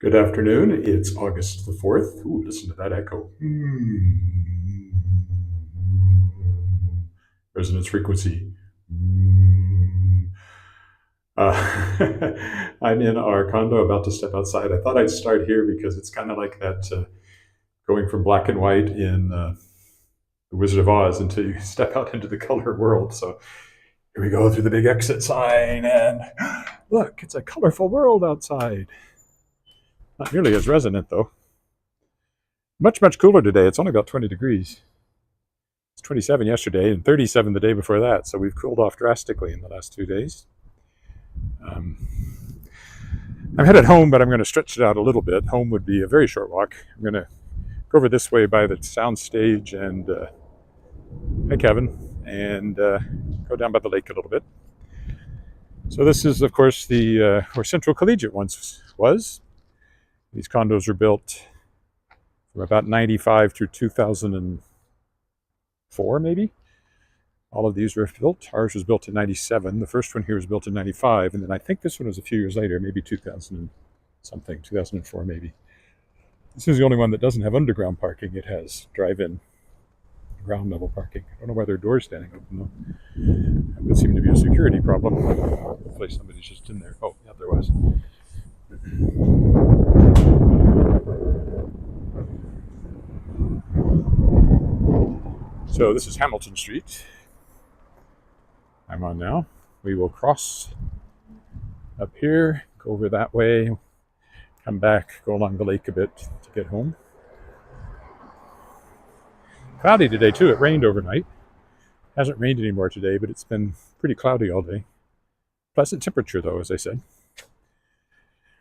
Good afternoon. It's August the 4th. Ooh, listen to that echo. Resonance frequency. I'm in our condo about to step outside. I thought I'd start here because it's kind of like that going from black and white in The Wizard of Oz until you step out into the color world. So here we go through the big exit sign, and look, it's a colorful world outside. Not nearly as resonant, though. Much, much cooler today. It's only about 20 degrees. It's 27 yesterday and 37 the day before that. So we've cooled off drastically in the last 2 days. Um, I'm headed home, but I'm going to stretch it out a little bit. Home would be a very short walk. I'm going to go over this way by the sound stage and, hi, Kevin, and go down by the lake a little bit. So this is, of course, the where Central Collegiate once was. These condos were built from about 95 through 2004, maybe. All of these were built. Ours was built in 97. The first one here was built in 95. And then I think this one was a few years later, maybe 2000 something, 2004 maybe. This is the only one that doesn't have underground parking. It has drive-in ground level parking. I don't know why their door's standing open though. That would seem to be a security problem. Hopefully somebody's just in there. Oh, yeah, there was. So this is Hamilton Street. I'm on now. We will cross up here, go over that way, come back, go along the lake a bit to get home. Cloudy today too. It rained overnight. Hasn't rained anymore today, but it's been pretty cloudy all day. Pleasant temperature though, as I said.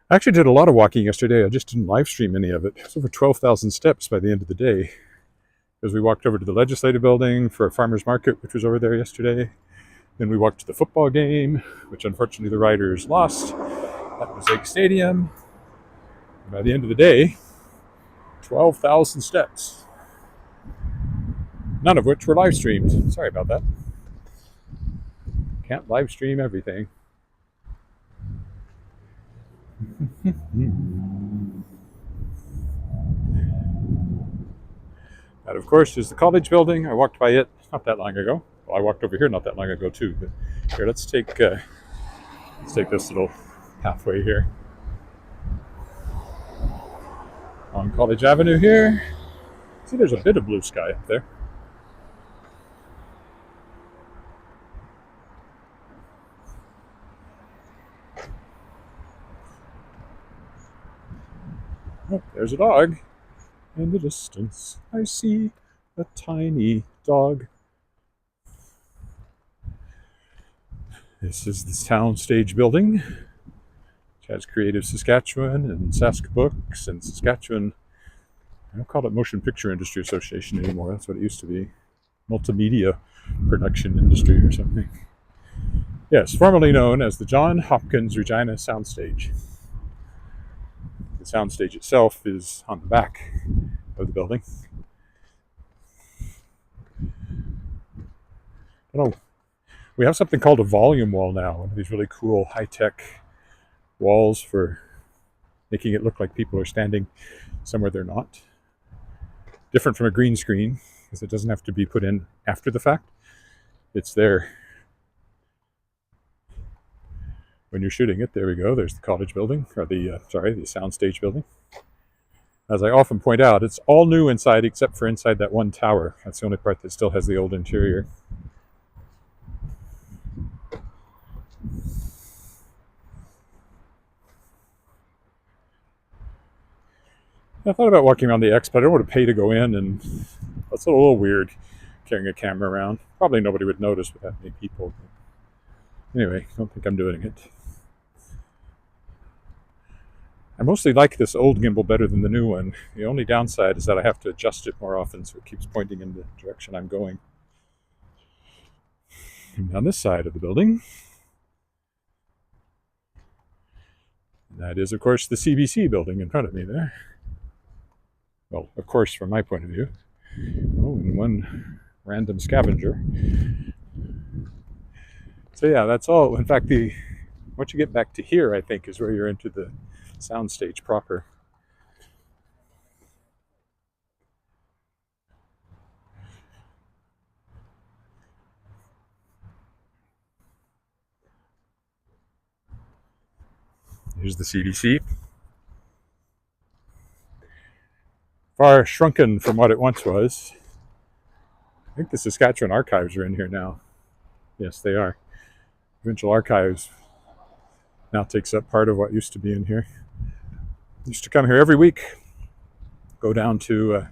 I actually did a lot of walking yesterday. I just didn't live stream any of it. It was over 12,000 steps by the end of the day. Because we walked over to the legislative building for a farmer's market, which was over there yesterday. Then we walked to the football game, which unfortunately the Riders lost at Mosaic Stadium. And by the end of the day, 12,000 steps. None of which were live streamed. Sorry about that. Can't live stream everything. That, of course, is the college building. I walked by it not that long ago. Well, I walked over here not that long ago too. But here, let's take this little pathway here on College Avenue here. See, there's a bit of blue sky up there. Oh, there's a dog. In the distance, I see a tiny dog. This is the soundstage building, which has Creative Saskatchewan and Sask Books and Saskatchewan. I don't call it Motion Picture Industry Association anymore. That's what it used to be. Multimedia Production Industry or something. Yes, formerly known as the John Hopkins Regina Soundstage. The soundstage itself is on the back of the building. Oh, we have something called a volume wall now. One of these really cool high-tech walls for making it look like people are standing somewhere they're not. Different from a green screen, because it doesn't have to be put in after the fact. It's there when you're shooting it. There we go. There's the college building, or the soundstage building. As I often point out, it's all new inside except for inside that one tower. That's the only part that still has the old interior. I thought about walking around the X, but I don't want to pay to go in, and that's a little weird carrying a camera around. Probably nobody would notice with that many people. Anyway, I don't think I'm doing it. I mostly like this old gimbal better than the new one. The only downside is that I have to adjust it more often so it keeps pointing in the direction I'm going. And on this side of the building, that is, of course, the CBC building in front of me there. Well, of course, from my point of view. Oh, and one random scavenger. So yeah, that's all. In fact, once you get back to here, I think, is where you're into the soundstage proper. Here's the CBC. Far shrunken from what it once was. I think the Saskatchewan archives are in here now. Yes, they are. Provincial Archives now takes up part of what used to be in here. Used to come here every week. Go down to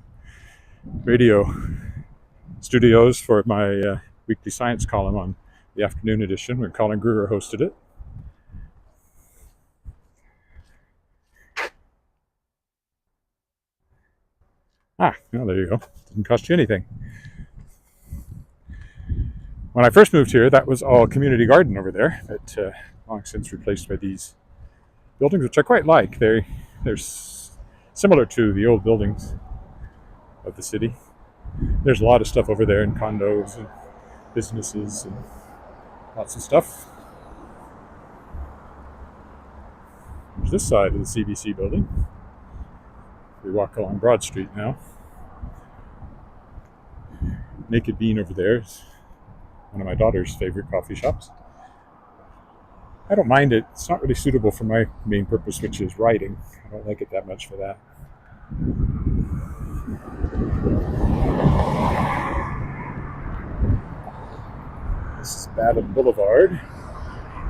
radio studios for my weekly science column on the afternoon edition when Colin Gruer hosted it. Well, there you go. Didn't cost you anything. When I first moved here, that was all community garden over there, but long since replaced by these buildings, which I quite like. They're similar to the old buildings of the city. There's a lot of stuff over there in condos and businesses and lots of stuff. There's this side of the CBC building. We walk along Broad Street now. Naked Bean over there is one of my daughter's favorite coffee shops. I don't mind it. It's not really suitable for my main purpose, which is writing. I don't like it that much for that. This is Badham Boulevard.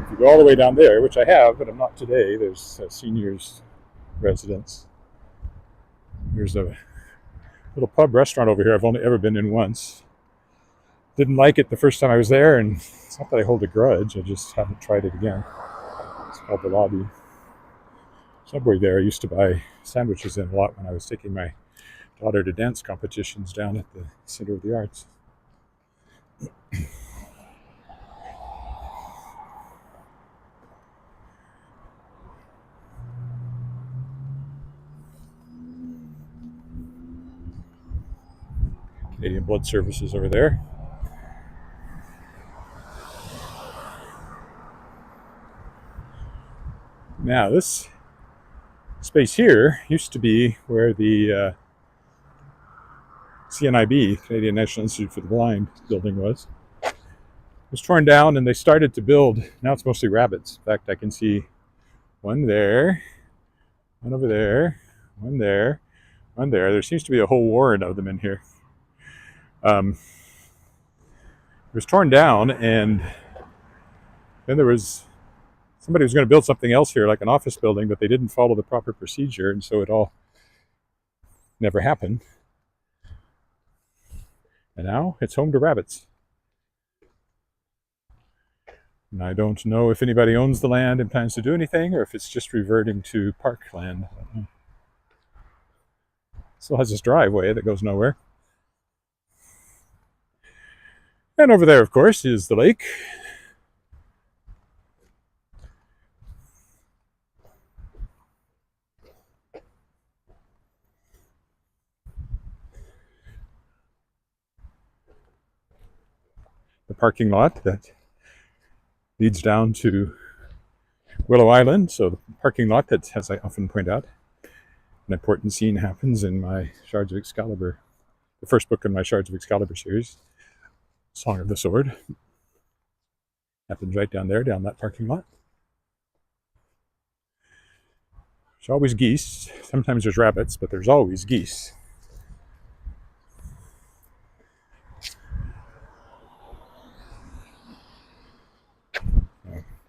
If you go all the way down there, which I have, but I'm not today, there's a seniors' residence. There's a little pub restaurant over here I've only ever been in once. Didn't like it the first time I was there, and it's not that I hold a grudge, I just haven't tried it again. It's called The Lobby. Subway there, I used to buy sandwiches in a lot when I was taking my daughter to dance competitions down at the Center of the Arts. Canadian Blood Services over there. Now, this space here used to be where the CNIB, Canadian National Institute for the Blind, building was. It was torn down and they started to build. Now it's mostly rabbits. In fact, I can see one there, one over there, one there, one there. There seems to be a whole warren of them in here. It was torn down, and then there was somebody was going to build something else here, like an office building, but they didn't follow the proper procedure, and so it all never happened. And now it's home to rabbits. And I don't know if anybody owns the land and plans to do anything, or if it's just reverting to parkland. Still has this driveway that goes nowhere. And over there, of course, is the lake. The parking lot that leads down to Willow Island. So the parking lot that, as I often point out, an important scene happens in my Shards of Excalibur, the first book in my Shards of Excalibur series, Song of the Sword. Happens right down there, down that parking lot. There's always geese. Sometimes there's rabbits, but there's always geese.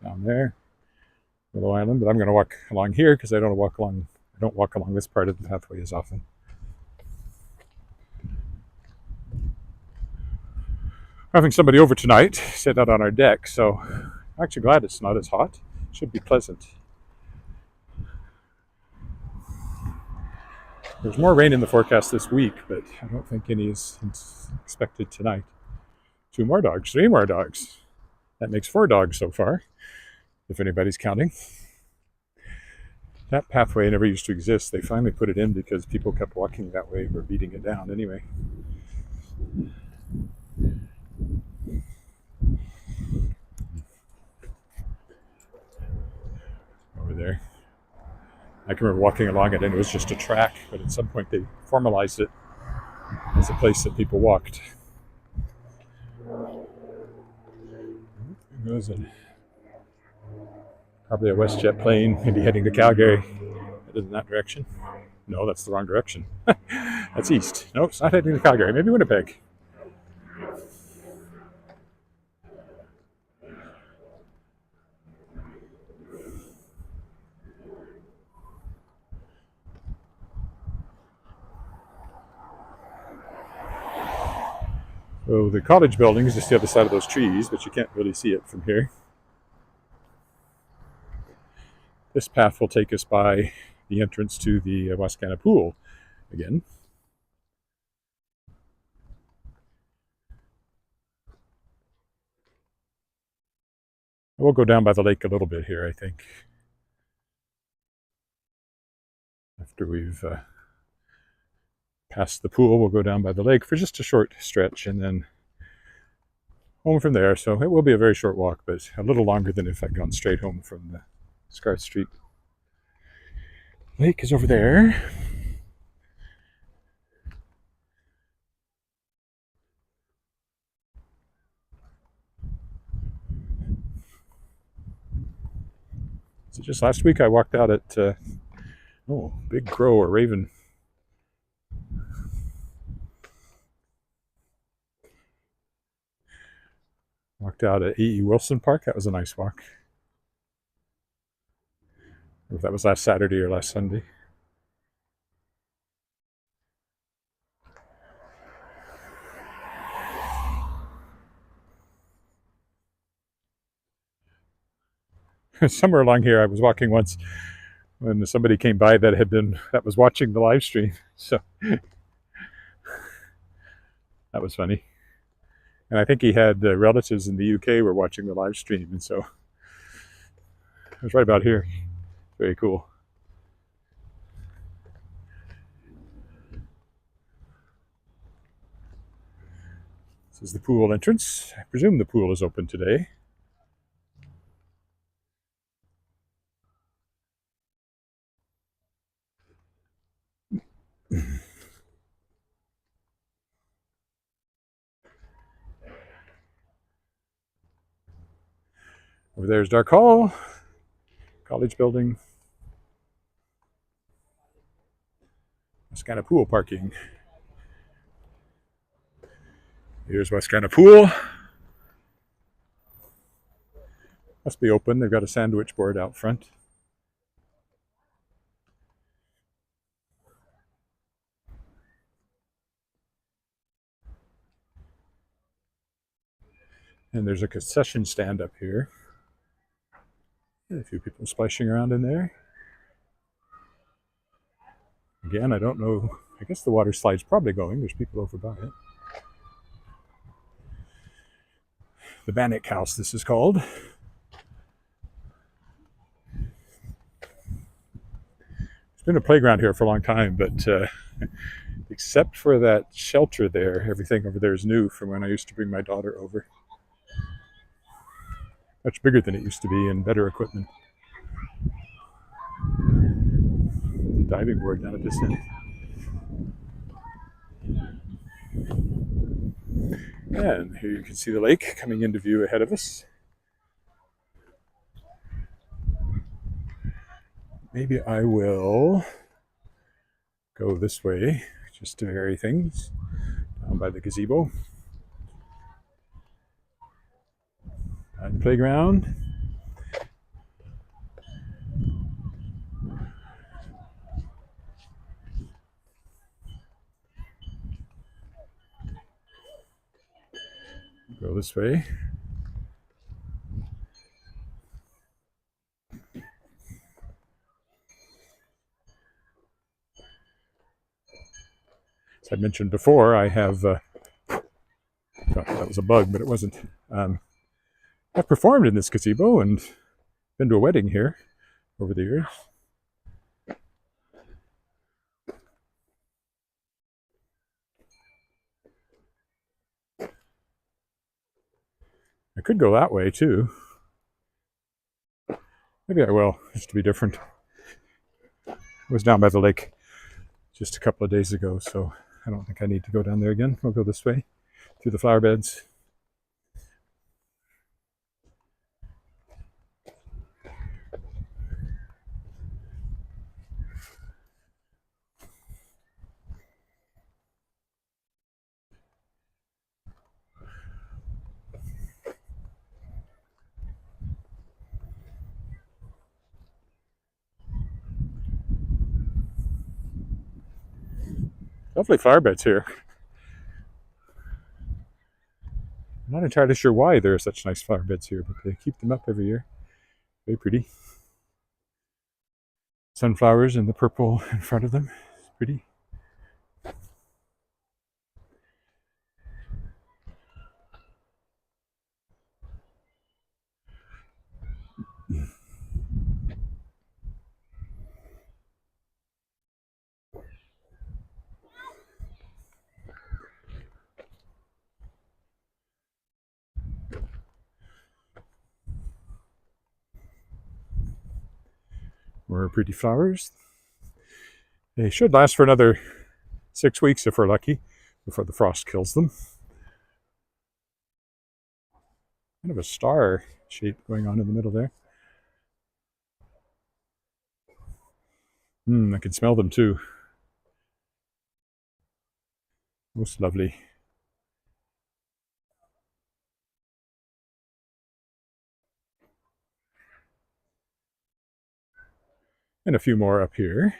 Down there, Willow Island, but I'm going to walk along here because I don't walk along this part of the pathway as often. Having somebody over tonight, sit out on our deck, so I'm actually glad it's not as hot. It should be pleasant. There's more rain in the forecast this week, but I don't think any is expected tonight. 2 more dogs, 3 more dogs. That makes 4 dogs so far, if anybody's counting. That pathway never used to exist. They finally put it in because people kept walking that way or beating it down anyway. Over there. I can remember walking along it and it was just a track, but at some point they formalized it as a place that people walked. There goes probably a WestJet plane, maybe heading to Calgary. Headed in that direction. No, that's the wrong direction. That's east. No, it's not heading to Calgary. Maybe Winnipeg. So the college building is just the other side of those trees, but you can't really see it from here. This path will take us by the entrance to the Wascana Pool again. We'll go down by the lake a little bit here, I think. After we've passed the pool, we'll go down by the lake for just a short stretch and then home from there. So it will be a very short walk, but a little longer than if I'd gone straight home from the Scarth Street. Lake is over there. So just last week I walked out at, big crow or raven. Walked out at E.E. Wilson Park. That was a nice walk. If that was last Saturday or last Sunday. Somewhere along here, I was walking once when somebody came by that was watching the live stream. So that was funny. And I think he had relatives in the UK were watching the live stream, and so it was right about here. Very cool. This is the pool entrance. I presume the pool is open today. Over there's Dark Hall, college building. Wascana Pool parking. Here's Wascana Pool. Must be open. They've got a sandwich board out front. And there's a concession stand up here. A few people splashing around in there. Again, I don't know. I guess the water slide's probably going. There's people over by it. The Bannock House, this is called. It's been a playground here for a long time, but except for that shelter there, everything over there is new from when I used to bring my daughter over. Much bigger than it used to be and better equipment. Diving board down at this end. And here you can see the lake coming into view ahead of us. Maybe I will go this way just to vary things down by the gazebo. And playground. Go this way. As I mentioned before, I have, that was a bug, but it wasn't. I've performed in this gazebo and been to a wedding here over the years. I could go that way too. Maybe I will, just to be different. was down by the lake just a couple of days ago, so I don't think I need to go down there again. We'll go this way through the flower beds. Lovely flower beds here. I'm not entirely sure why there are such nice flower beds here, but they keep them up every year. Very pretty. Sunflowers and the purple in front of them. It's pretty. More pretty flowers. They should last for another 6 weeks if we're lucky, before the frost kills them. Kind of a star shape going on in the middle there. I can smell them too. Most lovely. And a few more up here.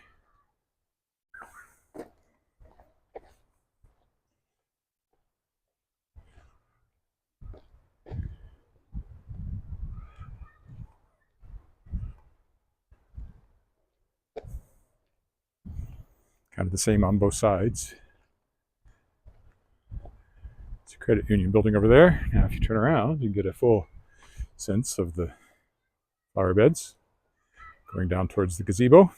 Kind of the same on both sides. It's a credit union building over there. Now if you turn around, you get a full sense of the flower beds going down towards the gazebo.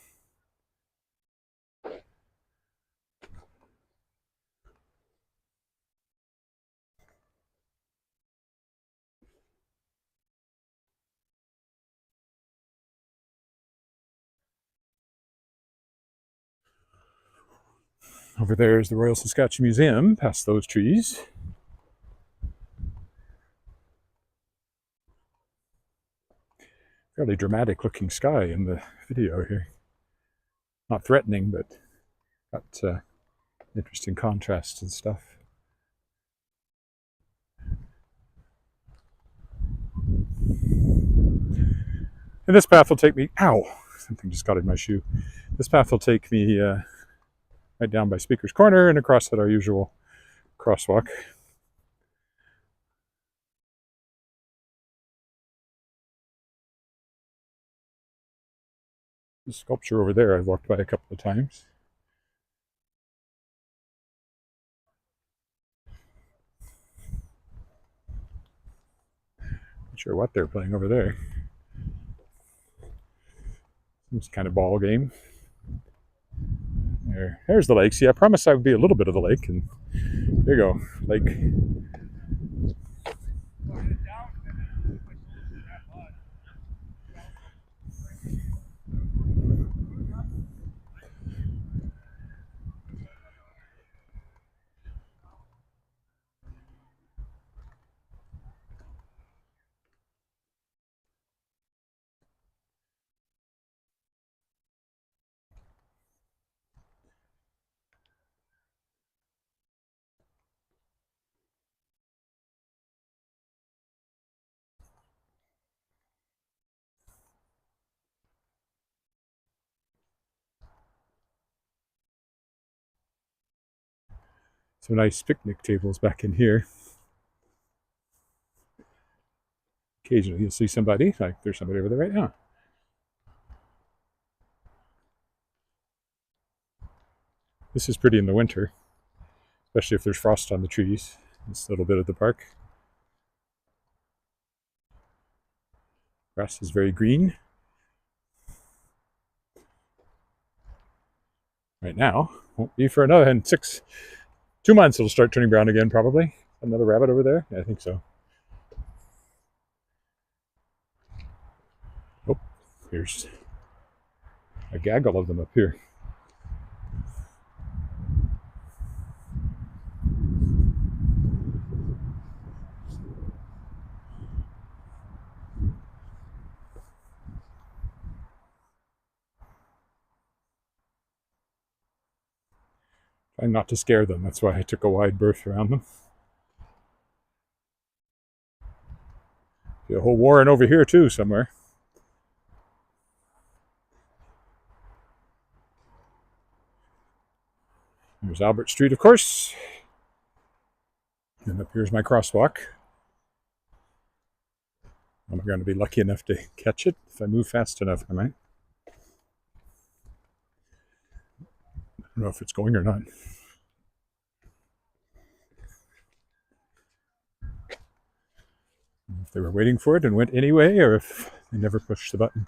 Over there is the Royal Saskatchewan Museum, past those trees. Fairly dramatic looking sky in the video here. Not threatening, but got interesting contrasts and stuff. And this path will take me, ow, something just got in my shoe. This path will take me right down by Speaker's Corner and across at our usual crosswalk. The sculpture over there I've walked by a couple of times. Not sure what they're playing over there. Some kind of ball game. There's the lake. See, I promised I would be a little bit of the lake, and there you go, lake. Some nice picnic tables back in here. Occasionally you'll see somebody, like there's somebody over there right now. This is pretty in the winter, especially if there's frost on the trees. This little bit of the park. Grass is very green. Right now, won't be for another, in 2 months it'll start turning brown again probably. Another rabbit over there? Yeah, I think so. Oh, here's A gaggle of them up here. Trying not to scare them. That's why I took a wide berth around them. See a whole warren over here too somewhere. There's Albert Street, of course. And up here's my crosswalk. I'm going to be lucky enough to catch it if I move fast enough. I might. I don't know if it's going or not. If they were waiting for it and went anyway, or if they never pushed the button.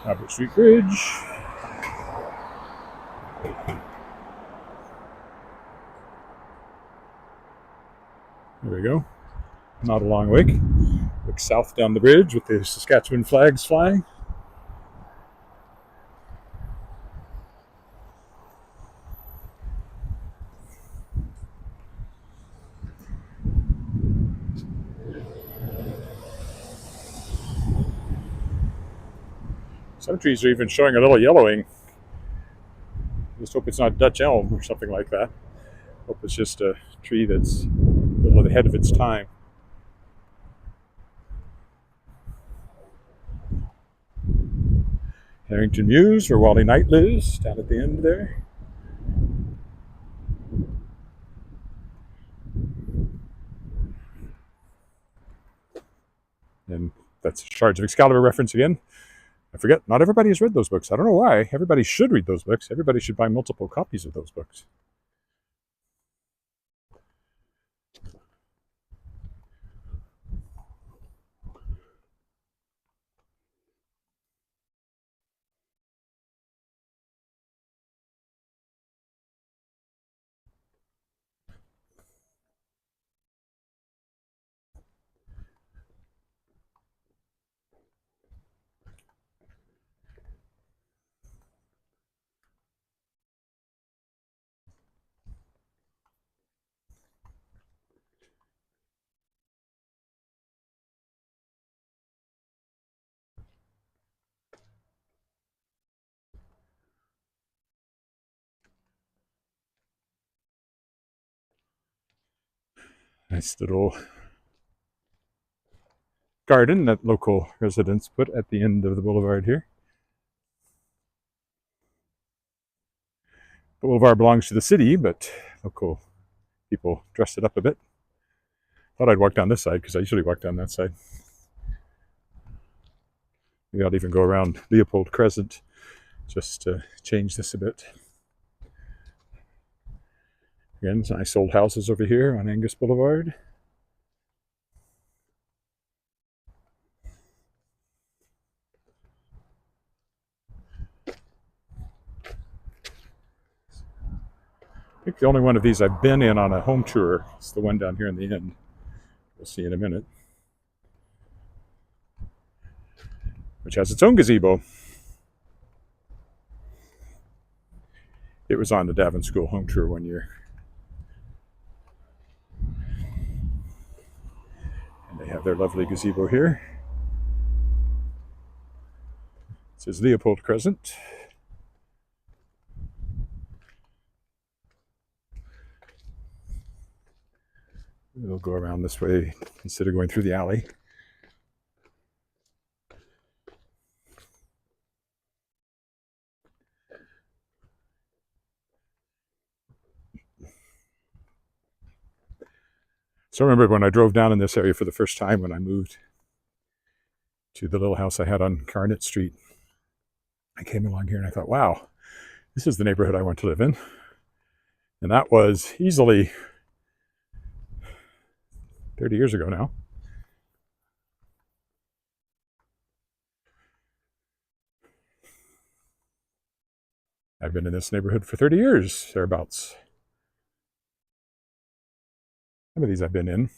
Albert Street Bridge. There we go. Not a long wake. Look south down the bridge with the Saskatchewan flags flying. Some trees are even showing a little yellowing. Just hope it's not Dutch elm or something like that. Hope it's just a tree that's a little ahead of its time. Harrington Mews, where Wally Knight lives, down at the end there. And that's Shards of Excalibur reference again. I forget, not everybody has read those books. I don't know why. Everybody should read those books. Everybody should buy multiple copies of those books. Nice little garden that local residents put at the end of the boulevard here. The boulevard belongs to the city, but local people dressed it up a bit. Thought I'd walk down this side because I usually walk down that side. Maybe I'll even go around Leopold Crescent just to change this a bit. Again, nice old houses over here on Angus Boulevard. I think the only one of these I've been in on a home tour is the one down here in the end. We'll see in a minute. Which has its own gazebo. It was on the Davin School home tour one year. And they have their lovely gazebo here. It says Leopold Crescent. We'll go around this way instead of going through the alley. So I remember when I drove down in this area for the first time when I moved to the little house I had on Carnett Street. I came along here and I thought, wow, this is the neighborhood I want to live in. And that was easily 30 years ago now. I've been in this neighborhood for 30 years, thereabouts. Some of these I've been in.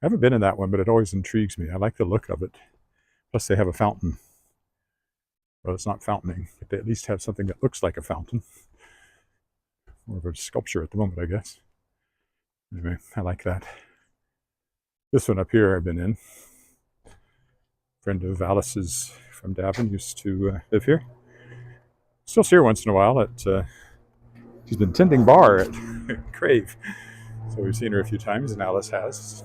I haven't been in that one, but it always intrigues me. I like the look of it. Plus, they have a fountain. Well, it's not fountaining, but they at least have something that looks like a fountain. More of a sculpture at the moment, I guess. Anyway, I like that. This one up here I've been in. A friend of Alice's from Davin used to live here. Still see her once in a while. She's been tending bar at Crave. So we've seen her a few times, and Alice has.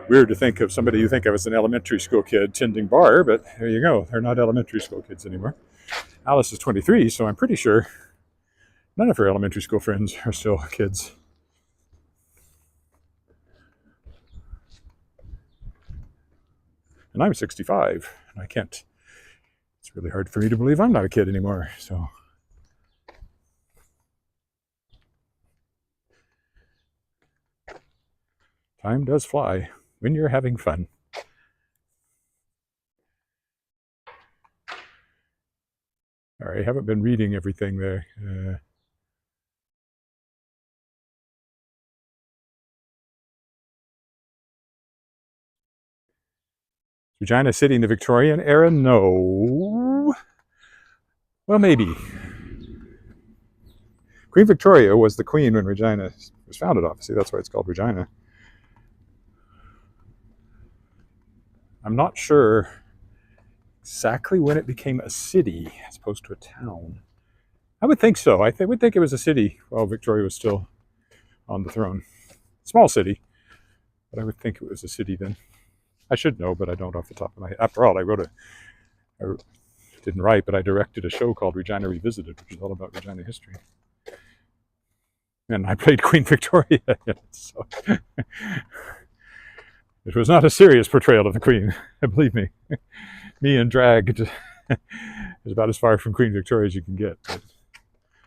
Weird to think of somebody you think of as an elementary school kid tending bar, but there you go. They're not elementary school kids anymore. Alice is 23, so I'm pretty sure none of her elementary school friends are still kids. And I'm 65, and I can't. It's really hard for me to believe I'm not a kid anymore, so. Time does fly when you're having fun. All right, I haven't been reading everything there. Regina City in the Victorian era? No. Well, maybe. Queen Victoria was the queen when Regina was founded, obviously. That's why it's called Regina. I'm not sure exactly when it became a city as opposed to a town. I would think so. I would think it was a city while Victoria was still on the throne. Small city, but I would think it was a city then. I should know, but I don't off the top of my head. After all, I didn't write, but I directed a show called Regina Revisited, which is all about Regina history. And I played Queen Victoria in it, so it was not a serious portrayal of the Queen, believe me. Me in drag is about as far from Queen Victoria as you can get. But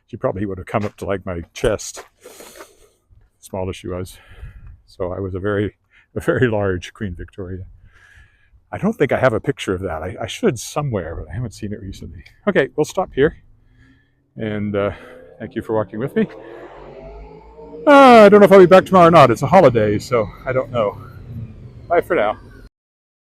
she probably would have come up to like my chest, small as she was. So I was a very large Queen Victoria. I don't think I have a picture of that. I should somewhere, but I haven't seen it recently. Okay, we'll stop here. And thank you for walking with me. I don't know if I'll be back tomorrow or not. It's a holiday, so I don't know. Bye for now.